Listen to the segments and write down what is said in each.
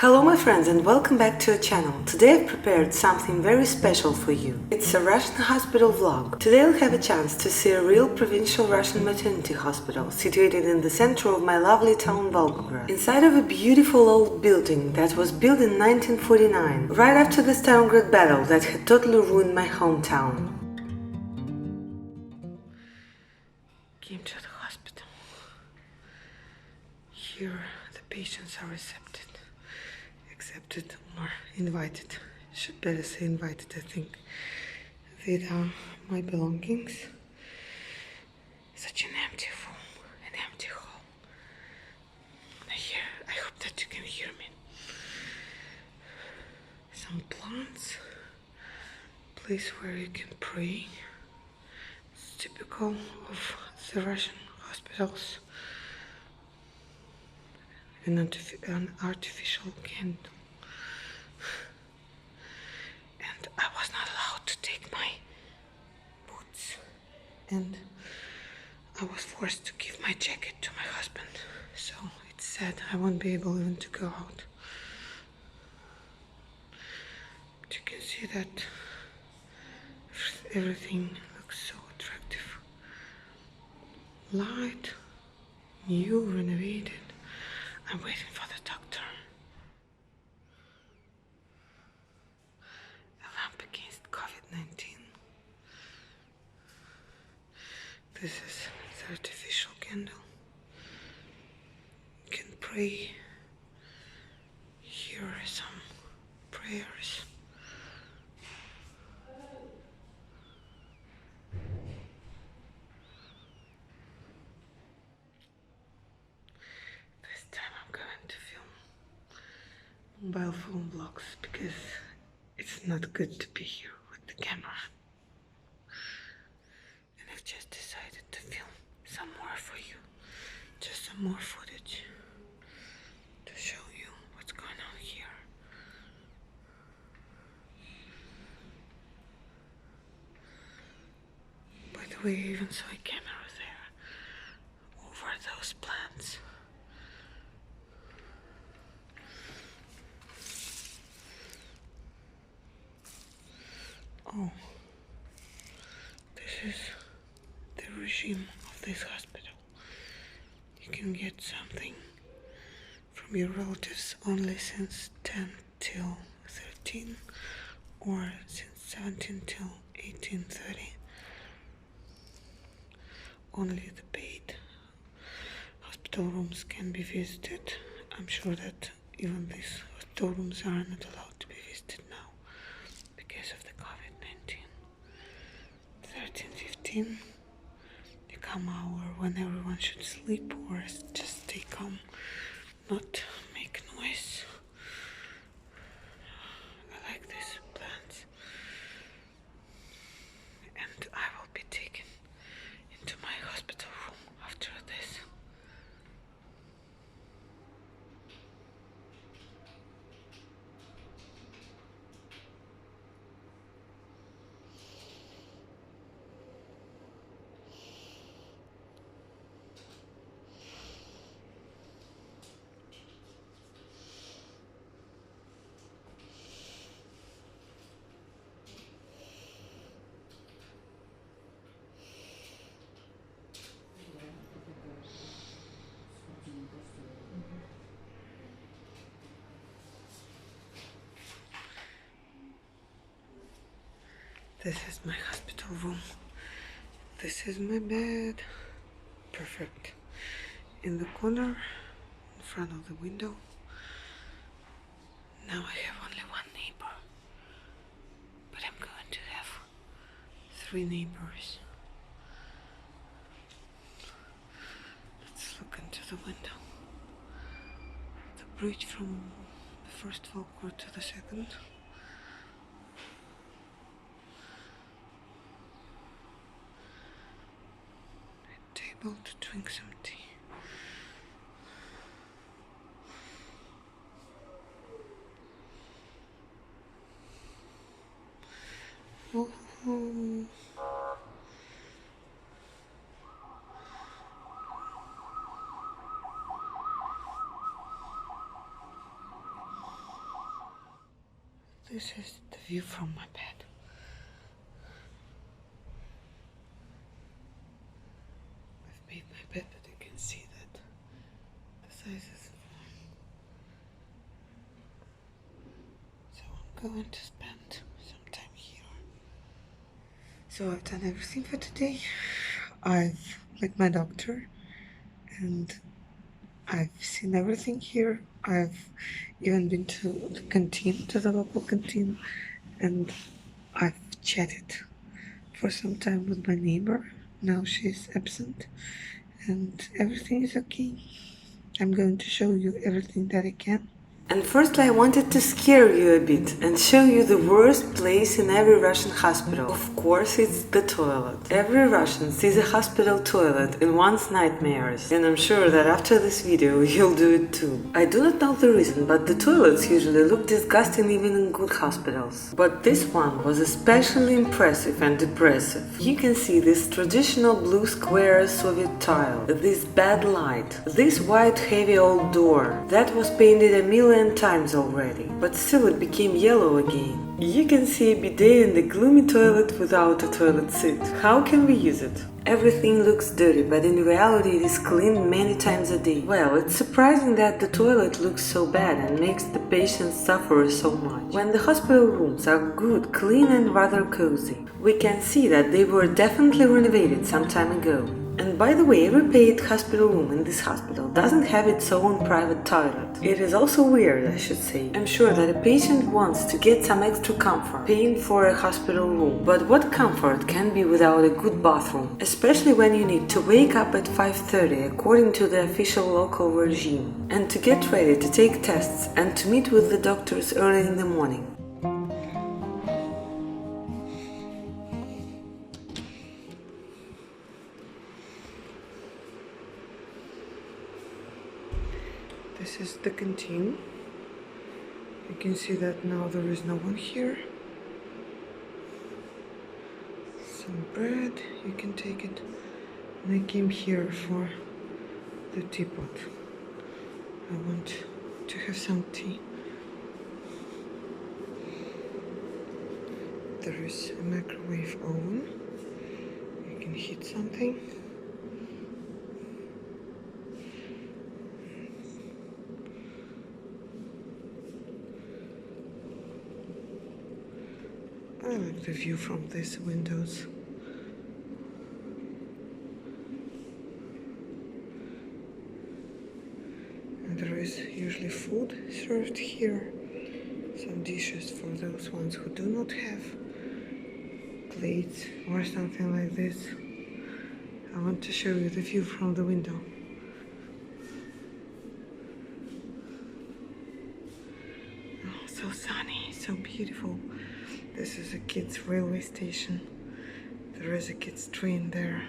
Hello my friends and welcome back to our channel. Today I've prepared something very special for you. It's a Russian hospital vlog. Today you'll have a chance to see a real provincial Russian maternity hospital situated in the center of my lovely town Volgograd. Inside of a beautiful old building that was built in 1949, right after the Stalingrad battle that had totally ruined my hometown. Came to the hospital. Here the patients are accepted or invited. Should better say invited, I think. These are my belongings. Such an empty room, an empty hall. Here, I hope that you can hear me. Some plants, place where you can pray. It's typical of the Russian hospitals. An artificial candle. And I was not allowed to take my boots. And I was forced to give my jacket to my husband. So it's sad I won't be able even to go out. But you can see that everything looks so attractive. Light, new, renovated. I'm waiting for the doctor. A lamp against COVID-19. This is the artificial candle. You can pray. Here are some prayers. This time I'm going to film mobile phone vlogs because it's not good to be here with the camera. And I've just decided to film some more for you. Just some more footage to show you what's going on here. By the way, I even saw a camera there over those plants. Oh, this is the regime of this hospital. You can get something from your relatives only since 10 till 13 or since 17 till 1830. Only the paid hospital rooms can be visited. I'm sure that even these hospital rooms are not allowed to be visited now because of the COVID-19. 13:15, the calm hour when everyone should sleep or just stay calm, not make noise. I like these plants. And I will be taken into my hospital room after this. This is my hospital room. This is my bed. Perfect. In the corner, in front of the window. Now I have only one neighbor. But I'm going to have 3 neighbors. Let's look into the window. The bridge from the first Volgograd to the second. Table to drink some tea. Oh. This is the view from my bed. I've made my bed, but you can see that the size is fine. So I'm going to spend some time here. So I've done everything for today. I've met my doctor and I've seen everything here. I've even been to the canteen, to the local canteen, and I've chatted for some time with my neighbor. Now she's absent and everything is okay. I'm going to show you everything that I can. And firstly, I wanted to scare you a bit and show you the worst place in every Russian hospital. Of course, it's the toilet. Every Russian sees a hospital toilet in one's nightmares, and I'm sure that after this video you'll do it too. I do not know the reason, but the toilets usually look disgusting even in good hospitals. But this one was especially impressive and depressive. You can see this traditional blue square Soviet tile, this bad light, this white heavy old door that was painted a million times already, but still it became yellow again. You can see a bidet in the gloomy toilet without a toilet seat. How can we use it? Everything looks dirty, but in reality it is cleaned many times a day. Well, it's surprising that the toilet looks so bad and makes the patients suffer so much. When the hospital rooms are good, clean and rather cozy, we can see that they were definitely renovated some time ago. And by the way, every paid hospital room in this hospital doesn't have its own private toilet. It is also weird, I should say. I'm sure that a patient wants to get some extra comfort, paying for a hospital room. But what comfort can be without a good bathroom? Especially when you need to wake up at 5:30 according to the official local regime, and to get ready to take tests and to meet with the doctors early in the morning. This is the canteen. You can see that now there is no one here. Some bread, you can take it. And I came here for the teapot. I want to have some tea. There is a microwave oven. You can heat something. I like the view from these windows. And there is usually food served here. Some dishes for those ones who do not have plates or something like this. I want to show you the view from the window. Oh, so sunny, so beautiful. This is a kids' railway station. There is a kids' train there.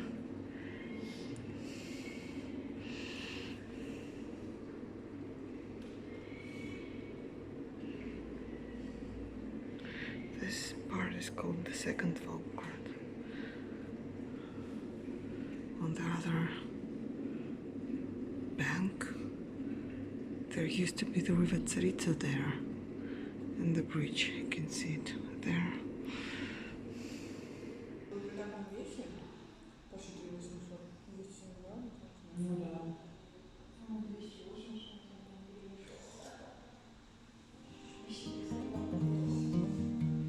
This part is called the second Volgograd. On the other bank, there used to be the river Tsaritsa there. And the bridge, you can see it there.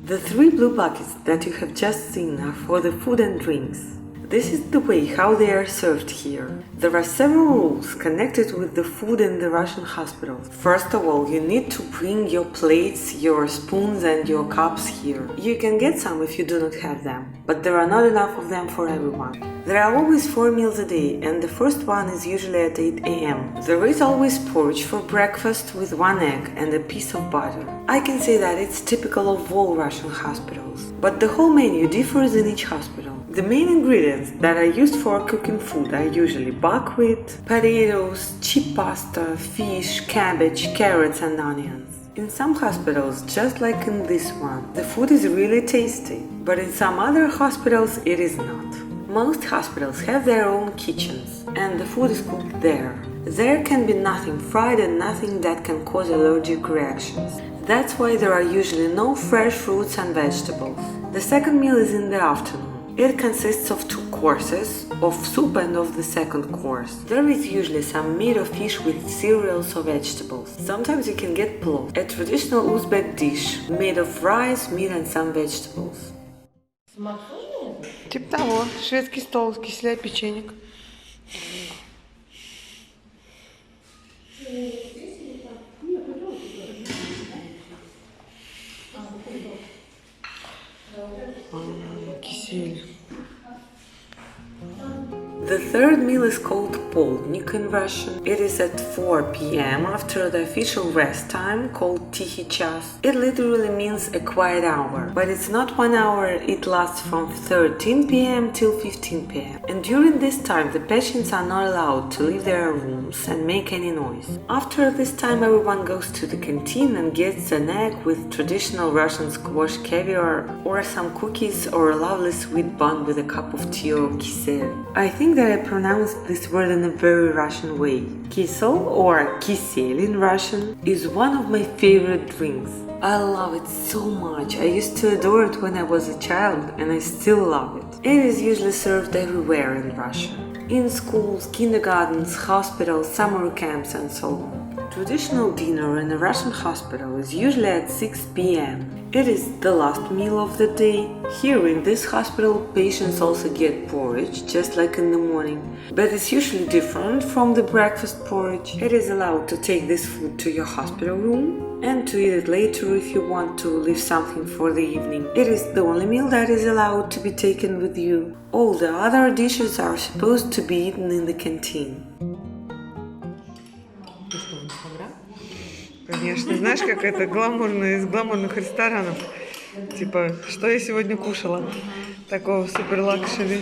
The three blue buckets that you have just seen are for the food and drinks. This is the way how they are served here. There are several rules connected with the food in the Russian hospitals. First of all, you need to bring your plates, your spoons and your cups here. You can get some if you do not have them, but there are not enough of them for everyone. There are always 4 meals a day, and the first one is usually at 8 a.m. There is always porridge for breakfast with 1 egg and a piece of butter. I can say that it's typical of all Russian hospitals, but the whole menu differs in each hospital. The main ingredients that are used for cooking food are usually buckwheat, potatoes, cheap pasta, fish, cabbage, carrots and onions. In some hospitals, just like in this one, the food is really tasty, but in some other hospitals it is not. Most hospitals have their own kitchens, and the food is cooked there. There can be nothing fried and nothing that can cause allergic reactions. That's why there are usually no fresh fruits and vegetables. The second meal is in the afternoon. It consists of 2 courses, of soup and of the second course. There is usually some meat or fish with cereals or vegetables. Sometimes you can get plov, a traditional Uzbek dish made of rice, meat and some vegetables. Типа того, шведский стол, киселя, печенек. Кисель. The third meal is called polnik in Russian. It is at 4 p.m. after the official rest time called Tihi chas. It literally means a quiet hour, but it's not 1 hour, it lasts from 13 p.m. till 15 p.m. And during this time the patients are not allowed to leave their rooms and make any noise. After this time everyone goes to the canteen and gets an egg with traditional Russian squash caviar or some cookies or a lovely sweet bun with a cup of tea or kisel. I think that I pronounced this word in a very Russian way. Kisel or kisel in Russian is one of my favorite drinks. I love it so much. I used to adore it when I was a child and I still love it. It is usually served everywhere in Russia. In schools, kindergartens, hospitals, summer camps and so on. Traditional dinner in a Russian hospital is usually at 6 p.m. It is the last meal of the day. Here in this hospital, patients also get porridge, just like in the morning. But it's usually different from the breakfast porridge. It is allowed to take this food to your hospital room and to eat it later if you want to leave something for the evening. It is the only meal that is allowed to be taken with you. All the other dishes are supposed to be eaten in the canteen. Конечно, знаешь, как это гламурно из гламурных ресторанов. Типа, что я сегодня кушала? Такого супер лакшери.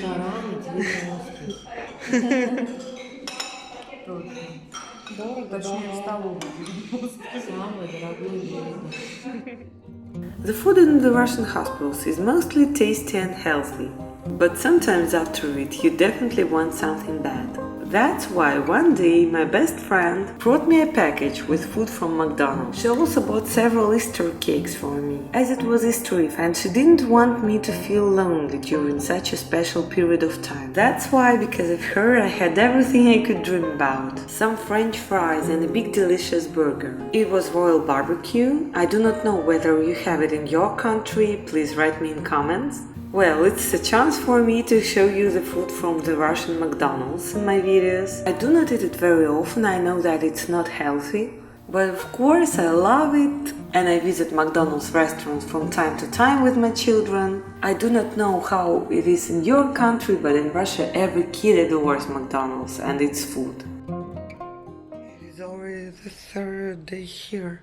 The food in the Russian hospitals is mostly tasty and healthy, but sometimes after it you definitely want something bad. That's why one day my best friend brought me a package with food from McDonald's. She also bought several Easter cakes for me, as it was Easter Eve and she didn't want me to feel lonely during such a special period of time. That's why, because of her, I had everything I could dream about. Some French fries and a big delicious burger. It was royal barbecue. I do not know whether you have it in your country, please write me in comments. Well, it's a chance for me to show you the food from the Russian McDonald's in my videos. I do not eat it very often, I know that it's not healthy, but of course I love it and I visit McDonald's restaurants from time to time with my children. I do not know how it is in your country, but in Russia every kid adores McDonald's and its food. It is already the third day here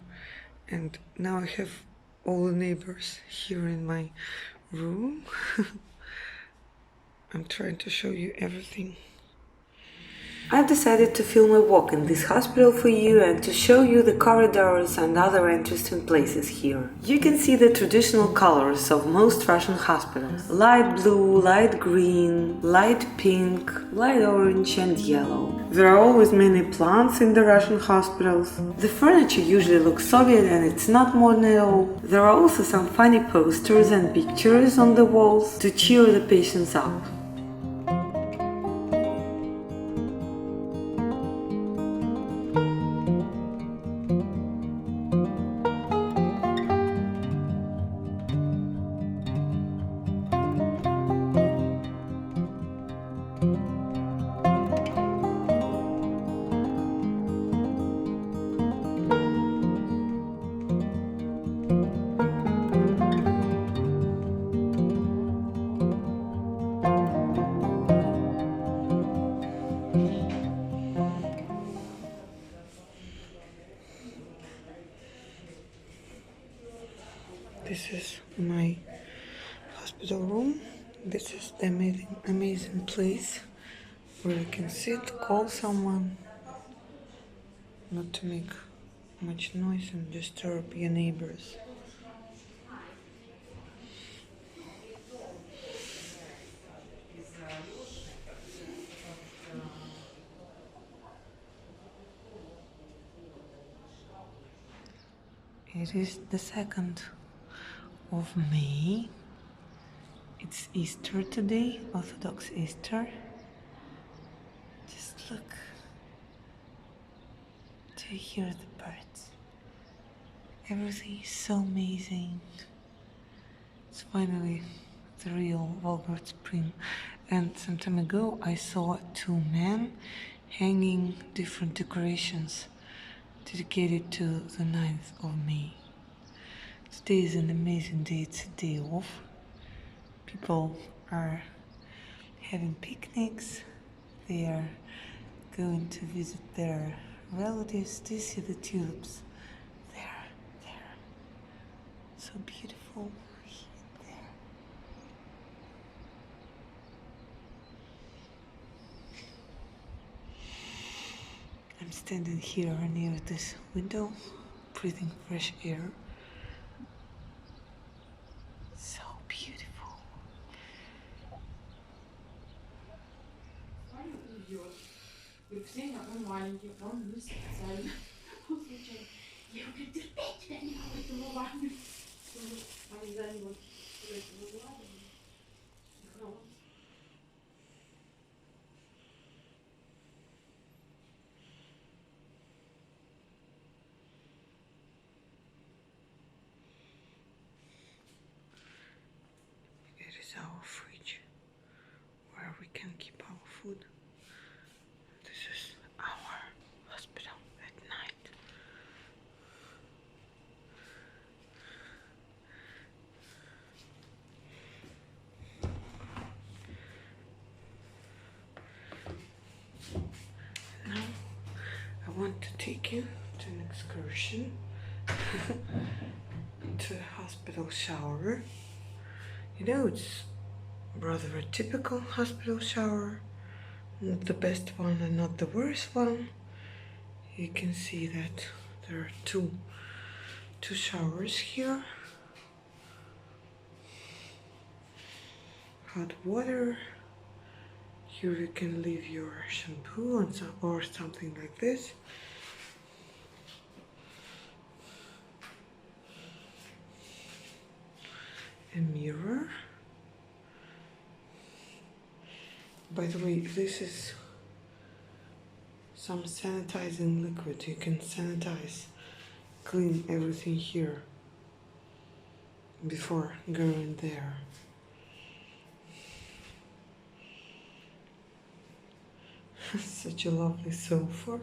and now I have all the neighbors here in my room. I'm trying to show you everything. I've decided to film a walk in this hospital for you and to show you the corridors and other interesting places here. You can see the traditional colors of most Russian hospitals. Light blue, light green, light pink, light orange and yellow. There are always many plants in the Russian hospitals. The furniture usually looks Soviet and it's not modern at all. There are also some funny posters and pictures on the walls to cheer the patients up. This is my hospital room. This is the amazing place where you can sit, call someone, not to make much noise and disturb your neighbors. It is the 2nd of May. It's Easter today, Orthodox Easter. Just look. Do you hear the birds? Everything is so amazing. It's finally the real Volgograd spring. And some time ago I saw 2 men hanging different decorations dedicated to the 9th of May. Today is an amazing day. It's a day off. People are having picnics. They are going to visit their relatives. Do you see the tulips? There. So beautiful there. I'm standing here near this window, breathing fresh air. So beautiful. Он маленький, он не специально. Он случайно. Я говорю, терпеть тебя не могу этому ванну. Они за него выкладывали. It is our fridge where we can keep our food. This is our hospital at night. Now I want to take you to an excursion to a hospital shower. You know, it's rather a typical hospital shower, not the best one and not the worst one. You can see that there are two showers here. Hot water. Here you can leave your shampoo and or something like this. A mirror. By the way, this is some sanitizing liquid. You can sanitize, clean everything here before going there. Such a lovely sofa.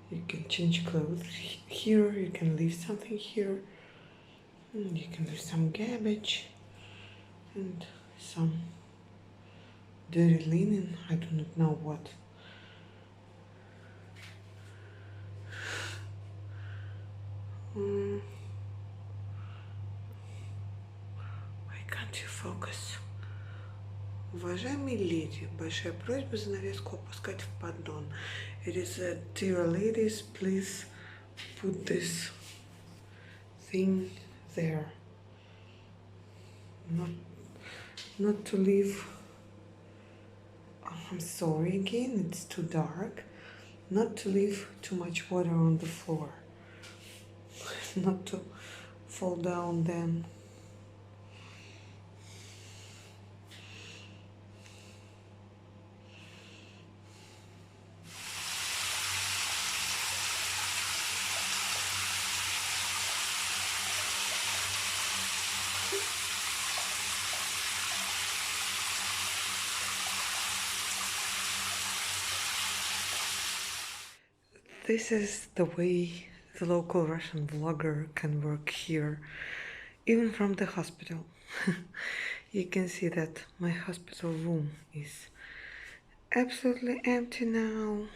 You can change clothes here, you can leave something here, and you can leave some garbage and some dirty linen. I do not know what. Why can't you focus? Уважаемые леди, большая просьба занавеску опускать в поддон. It is a dear ladies, please put this thing there. Not to leave. Oh, I'm sorry again, it's too dark. Not to leave too much water on the floor. Not to fall down then. This is the way the local Russian vlogger can work here, even from the hospital. You can see that my hospital room is absolutely empty now.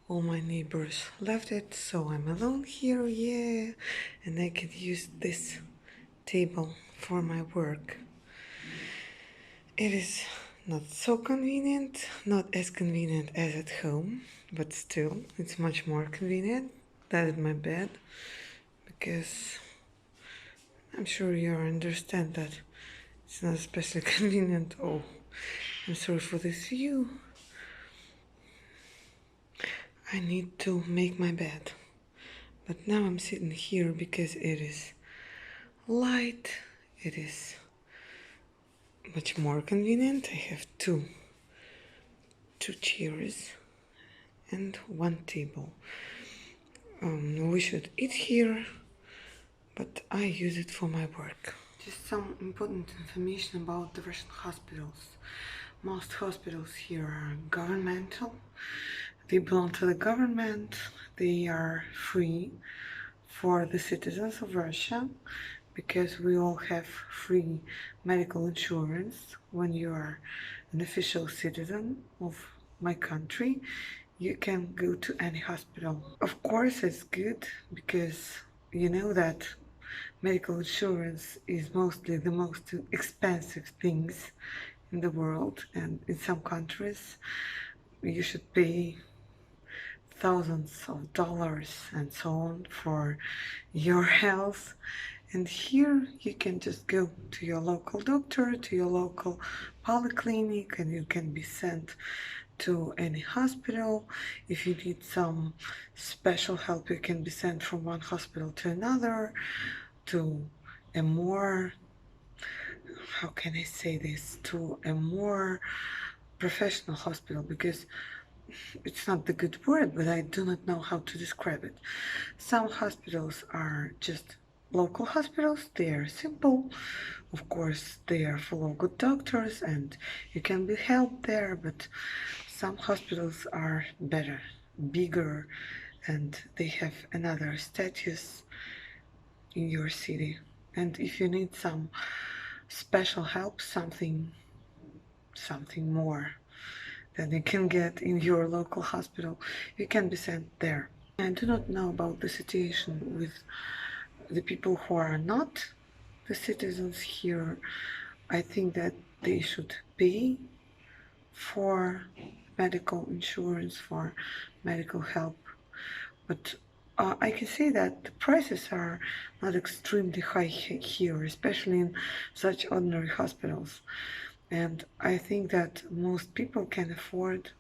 All my neighbors left it, so I'm alone here, yeah, and I can use this table for my work. It is not so convenient, not as convenient as at home, but still, it's much more convenient than at my bed, because I'm sure you understand that it's not especially convenient. Oh, I'm sorry for this view. I need to make my bed, But now I'm sitting here because it is light, it is much more convenient. I have two chairs and one table. We should eat here, but I use it for my work. Just some important information about the Russian hospitals. Most hospitals here are governmental. They belong to the government. They are free for the citizens of Russia because we all have free medical insurance. When you are an official citizen of my country, you can go to any hospital. Of course, it's good because you know that medical insurance is mostly the most expensive things in the world, and in some countries you should pay thousands of dollars and so on for your health. And here you can just go to your local doctor, to your local polyclinic, and you can be sent to any hospital. If you need some special help, you can be sent from one hospital to another, to a more, how can I say this, to a more professional hospital, because it's not the good word, but I do not know how to describe it. Some hospitals are just local hospitals. They are simple. Of course, they are full of good doctors and you can be helped there, but some hospitals are better, bigger, and they have another status in your city. And if you need some special help, something more that you can get in your local hospital, you can be sent there. I do not know about the situation with the people who are not the citizens here. I think that they should pay for medical insurance, for medical help. But I can say that the prices are not extremely high here, especially in such ordinary hospitals. And I think that most people can afford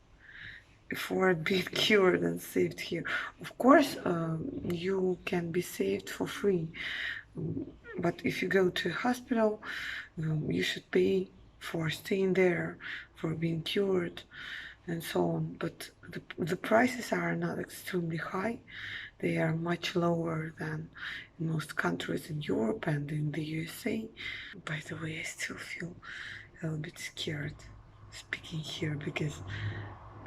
being cured and saved here. Of course, you can be saved for free, but if you go to a hospital, you should pay for staying there, for being cured, and so on. But the prices are not extremely high. They are much lower than in most countries in Europe and in the USA. By the way, I still feel a little bit scared speaking here because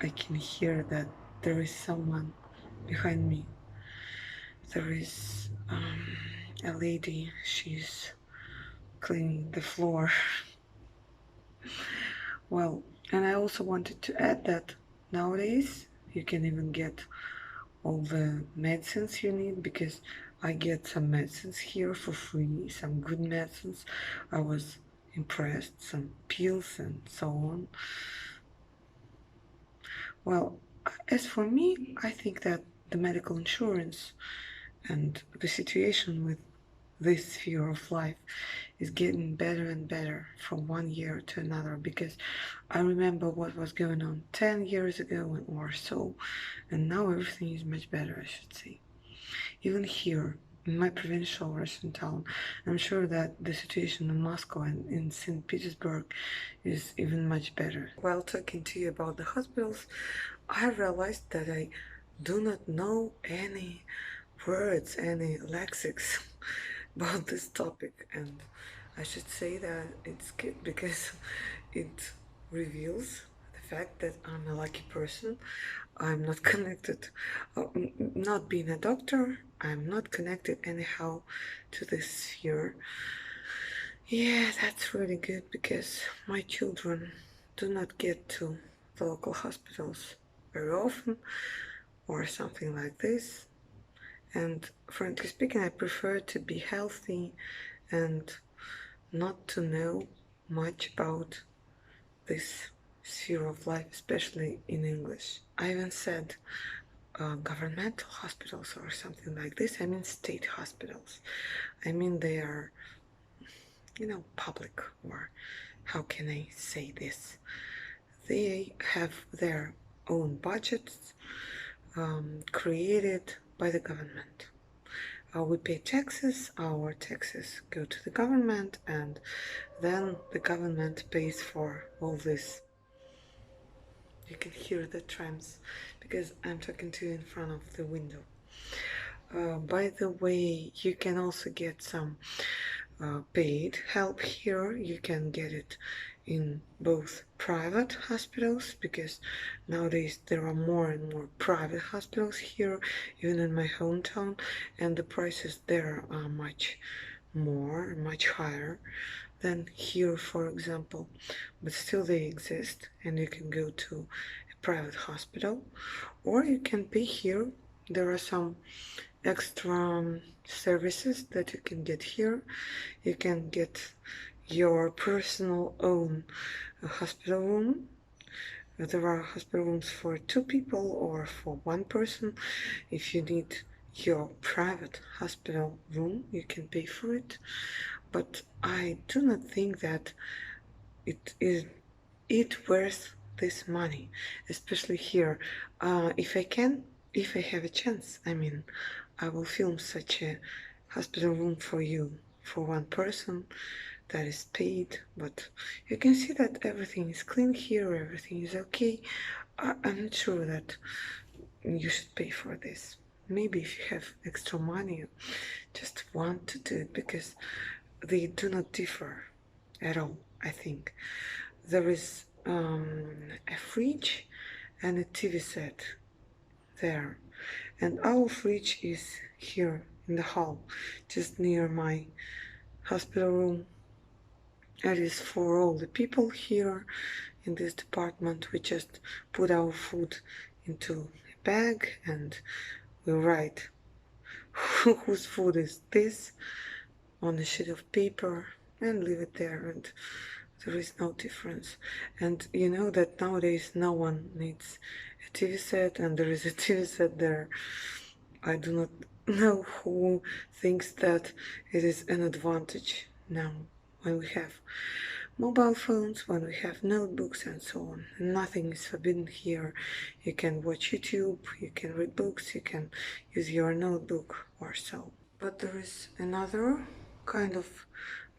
I can hear that there is someone behind me. There is a lady, she's cleaning the floor. Well, and I also wanted to add that nowadays you can even get all the medicines you need, because I get some medicines here for free, some good medicines. I was impressed, some pills and so on. Well, as for me, I think that the medical insurance and the situation with this sphere of life is getting better and better from one year to another, because I remember what was going on 10 years ago or so, and now everything is much better, I should say. Even here in my provincial Russian town, I'm sure that the situation in Moscow and in St. Petersburg is even much better. While talking to you about the hospitals, I realized that I do not know any words, any lexics about this topic, and I should say that it's good because it reveals the fact that I'm a lucky person. I'm not connected, not being a doctor, I'm not connected anyhow to this sphere. Yeah, that's really good because my children do not get to the local hospitals very often or something like this. And frankly speaking, I prefer to be healthy and not to know much about this sphere of life, especially in English. I even said governmental hospitals or something like this. I mean state hospitals. I mean they are, public, or how can I say this? They have their own budgets created by the government. we pay taxes, our taxes go to the government, and then the government pays for all this. You can hear the trams because I'm talking to you in front of the window. By the way, you can also get some paid help here. You can get it in both private hospitals, because nowadays there are more and more private hospitals here, even in my hometown, and the prices there are much higher than here, for example, but still they exist, and you can go to a private hospital, or you can pay here. There are some extra services that you can get here. You can get your personal own hospital room. There are hospital rooms for 2 people or for 1 person. If you need your private hospital room, you can pay for it. But I do not think that it is worth this money, especially here. If I have a chance, I mean, I will film such a hospital room for you, for 1 person that is paid. But you can see that everything is clean here, everything is okay. I'm not sure that you should pay for this. Maybe if you have extra money, just want to do it, because they do not differ at all, I think. There is a fridge and a TV set there, and our fridge is here in the hall, just near my hospital room. It is for all the people here in this department. We just put our food into a bag and we write whose food is this on a sheet of paper and leave it there, and there is no difference. And you know that nowadays no one needs a TV set, and there is a TV set there. I do not know who thinks that it is an advantage now, when we have mobile phones, when we have notebooks and so on. Nothing is forbidden here. You can watch YouTube, you can read books, you can use your notebook or so. But there is another kind of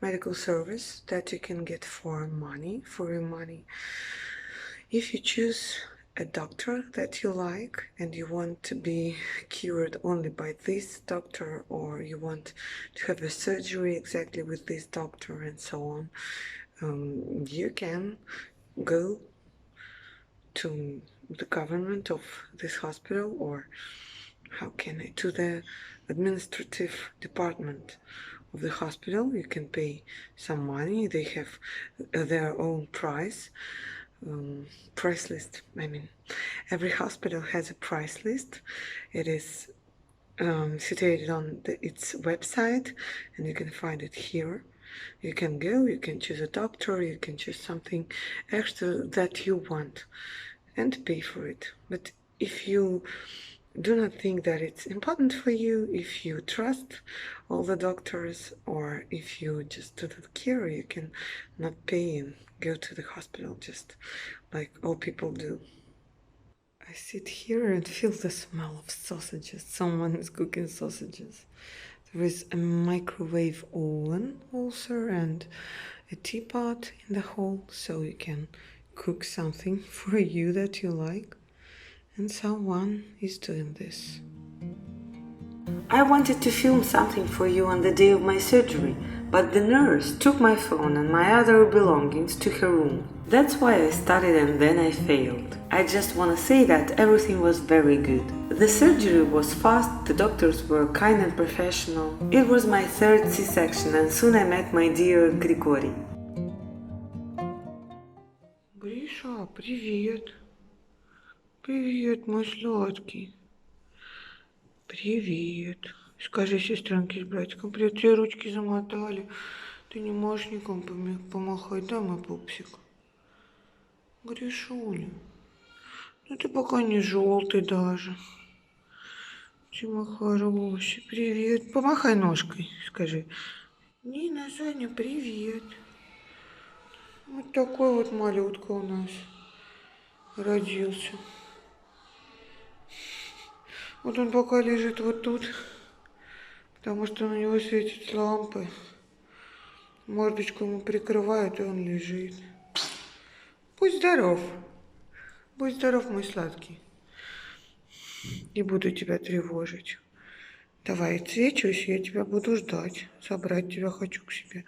medical service that you can get for your money. If you choose a doctor that you like and you want to be cured only by this doctor, or you want to have a surgery exactly with this doctor and so on, you can go to the government of this hospital, or to the administrative department of the hospital. You can pay some money. They have their own price list. I mean, every hospital has a price list. It is situated on its website, and you can find it here. You can go, you can choose a doctor, you can choose something extra that you want and pay for it. But if you do not think that it's important for you, if you trust all the doctors, or if you just do not care, you can not pay and go to the hospital just like all people do. I sit here and feel the smell of sausages. Someone is cooking sausages. There is a microwave oven also, and a teapot in the hall, so you can cook something for you that you like. And someone is doing this. I wanted to film something for you on the day of my surgery, but the nurse took my phone and my other belongings to her room. That's why I started and then I failed. I just want to say that everything was very good. The surgery was fast, the doctors were kind and professional. It was my 3rd C-section, and soon I met my dear Grigory. Гриша, привет. Привет, мой сладкий. Привет. Скажи сестренке с братиком привет. Тебе ручки замотали. Ты не можешь никому помахать, да, мой пупсик? Гришуля, ну ты пока не желтый даже. Ты мой хороший. Привет. Помахай ножкой, скажи. Нина, Саня, привет. Вот такой вот малютка у нас родился. Вот он пока лежит вот тут. потому что на него светят лампы. Мордочку ему прикрывают, и он лежит. Будь здоров. Будь здоров, мой сладкий. Не буду тебя тревожить. Давай, отсвечивайся, я тебя буду ждать. Собрать тебя хочу к себе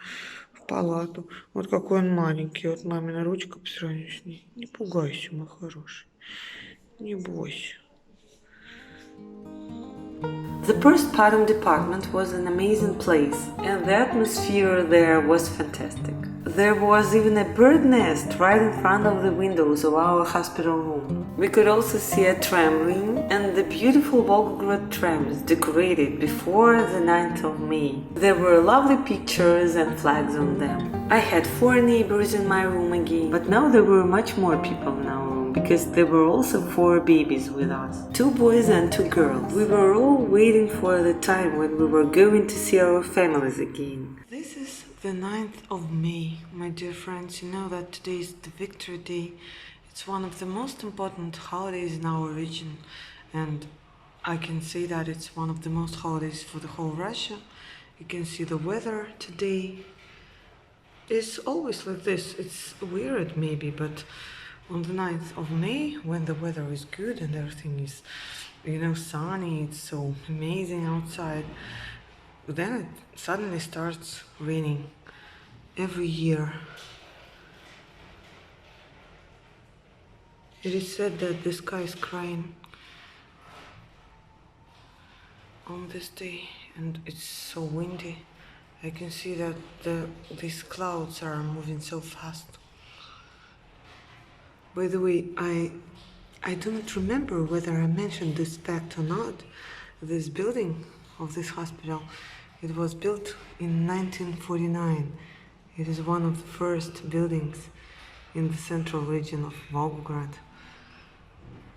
в палату. Вот какой он маленький. Вот мамина ручка по сравнению с ней. Не пугайся, мой хороший. Не бойся. The postpartum department was an amazing place, and the atmosphere there was fantastic. There was even a bird nest right in front of the windows of our hospital room. We could also see a tram ring and the beautiful Volgograd trams decorated before the 9th of May. There were lovely pictures and flags on them. I had 4 neighbors in my room again, but now there were much more people in our room, because there were also 4 babies with us. 2 boys and 2 girls. We were all waiting for the time when we were going to see our families again. This is the 9th of May, my dear friends. You know that today is the Victory Day. It's one of the most important holidays in our region, and I can say that it's one of the most holidays for the whole Russia. You can see the weather today. It's always like this. It's weird maybe, but on the 9th of May, when the weather is good and everything is, sunny, it's so amazing outside, then it suddenly starts raining every year. It is said that the sky is crying on this day, and it's so windy. I can see that these clouds are moving so fast. By the way, I don't remember whether I mentioned this fact or not. This building of this hospital, it was built in 1949. It is one of the first buildings in the central region of Volgograd.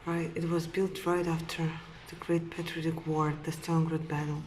Right, it was built right after the Great Patriotic War, the Stalingrad battle.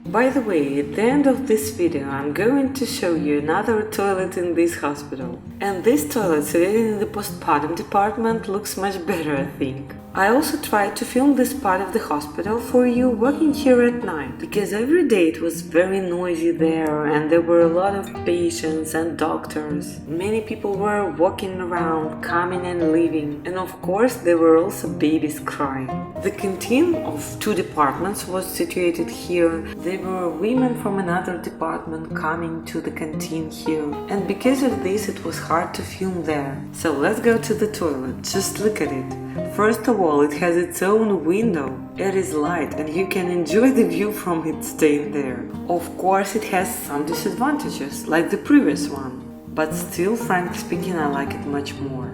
By the way, at the end of this video I'm going to show you another toilet in this hospital. And this toilet situated in the postpartum department looks much better, I think. I also tried to film this part of the hospital for you working here at night, because every day it was very noisy there and there were a lot of patients and doctors. Many people were walking around, coming and leaving, and of course there were also babies crying. The canteen of 2 departments was situated here. There were women from another department coming to the canteen here, and because of this it was hard to film there. So let's go to the toilet, just look at it. First of all, it has its own window. It is light and you can enjoy the view from it staying there. Of course, it has some disadvantages, like the previous one, but still, frankly speaking, I like it much more.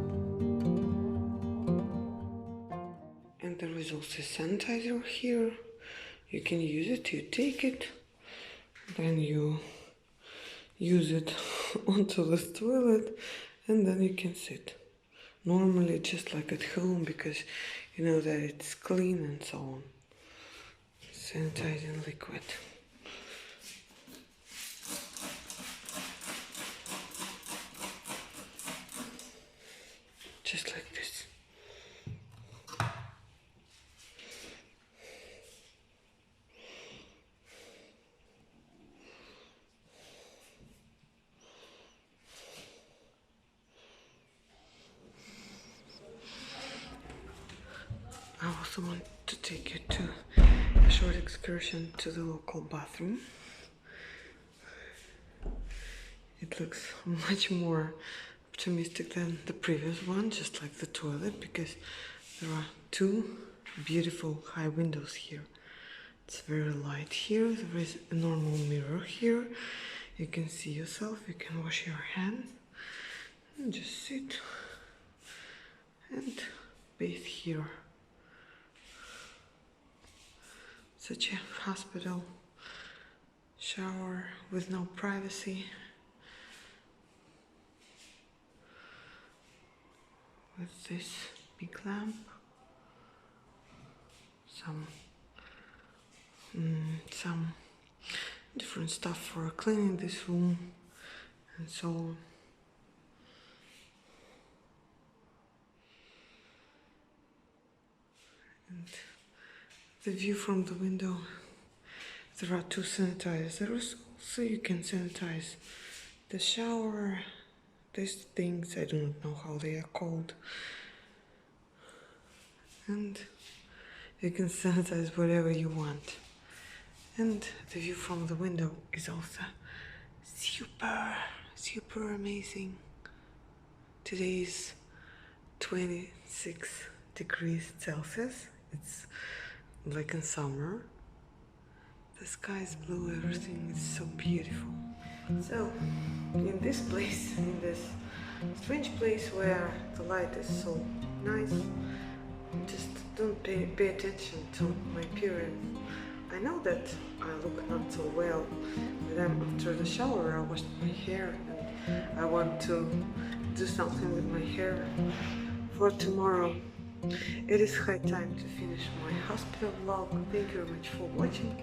And there is also sanitizer here. You can use it, you take it, then you use it onto the toilet, and then you can sit. Normally just like at home, because you know that it's clean and so on. Sanitizing liquid. Just like this. I also want to take you to a short excursion to the local bathroom. It looks much more optimistic than the previous one, just like the toilet, because there are 2 beautiful high windows here. It's very light here. There is a normal mirror here. You can see yourself, you can wash your hands, and just sit and bathe here. Such a hospital shower with no privacy, with this big lamp, some different stuff for cleaning this room, and so on. And the view from the window There are two sanitizers, so you can sanitize the shower. These things, I do not know how they are called. And you can sanitize whatever you want. And the view from the window is also super amazing. Today is 26 degrees Celsius. It's like in summer. The sky is blue, everything is so beautiful. So, in this place, in this strange place where the light is so nice, just don't pay attention to my appearance. I know that I look not so well, but after the shower I washed my hair and I want to do something with my hair for tomorrow. It is high time to finish my hospital vlog. Thank you very much for watching.